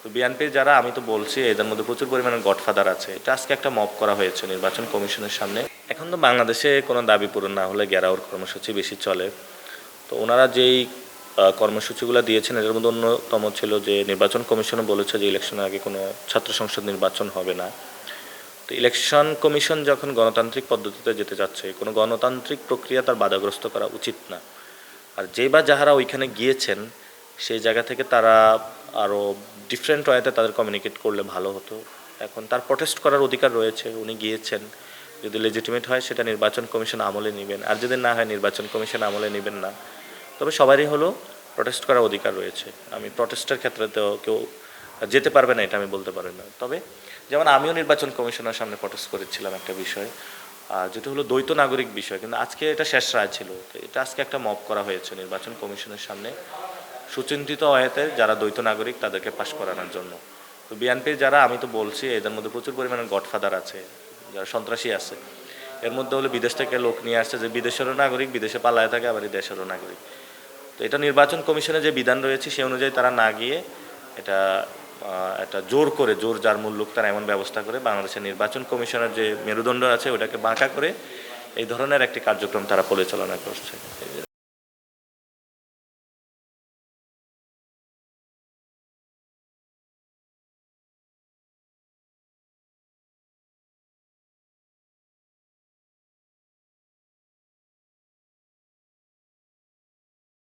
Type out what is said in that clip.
তো বিএনপির যারা, আমি তো বলছি এদের মধ্যে প্রচুর পরিমাণে গডফাদার আছে। এটা আজকে একটা মব করা হয়েছে নির্বাচন কমিশনের সামনে। এখন তো বাংলাদেশে কোনো দাবি পূরণ না হলে ঘেরাওর কর্মসূচি বেশি চলে। তো ওনারা যেই কর্মসূচিগুলো দিয়েছেন এর মধ্যে অন্যতম ছিল যে নির্বাচন কমিশনও বলেছে যে ইলেকশনের আগে কোনো ছাত্র সংসদ নির্বাচন হবে না। তো ইলেকশন কমিশন যখন গণতান্ত্রিক পদ্ধতিতে যেতে যাচ্ছে, কোনো গণতান্ত্রিক প্রক্রিয়া তার বাধাগ্রস্ত করা উচিত না। আর যেই বা যাহারা ওইখানে গিয়েছেন সেই জায়গা থেকে তারা আরও ডিফারেন্ট ওয়েতে তাদের কমিউনিকেট করলে ভালো হতো। এখন তার প্রটেস্ট করার অধিকার রয়েছে, উনি গিয়েছেন, যদি লেজিটিমেট হয় সেটা নির্বাচন কমিশন আমলে নেবেন, আর যদি না হয় নির্বাচন কমিশন আমলে নেবেন না। তবে সবারই হলো প্রটেস্ট করার অধিকার রয়েছে। আমি প্রটেস্টের ক্ষেত্রে তো কেউ যেতে পারবে না এটা আমি বলতে পারি না। তবে যেমন আমিও নির্বাচন কমিশনের সামনে প্রটেস্ট করেছিলাম একটা বিষয়, যেটা হলো দ্বৈত নাগরিক বিষয়, কিন্তু আজকে এটা শেষ রায় ছিল। তো এটা আজকে একটা মব করা হয়েছে নির্বাচন কমিশনের সামনে সুচিন্তিত ওয়েতে যারা দ্বৈত নাগরিক তাদেরকে পাশ করানোর জন্য। তো বিএনপির যারা, আমি তো বলছি এদের মধ্যে প্রচুর পরিমাণে গডফাদার আছে, যারা সন্ত্রাসী আছে। এর মধ্যে হলো বিদেশ থেকে লোক নিয়ে আসছে যে বিদেশেরও নাগরিক, বিদেশে পালায় থাকে, আবার এই দেশেরও নাগরিক। তো এটা নির্বাচন কমিশনে যে বিধান রয়েছে সে অনুযায়ী তারা না গিয়ে এটা একটা জোর করে, জোর যার মূল্য তারা এমন ব্যবস্থা করে বাংলাদেশের নির্বাচন কমিশনের যে মেরুদণ্ড আছে ওটাকে বাঁকা করে এই ধরনের একটি কার্যক্রম তারা পরিচালনা করছে।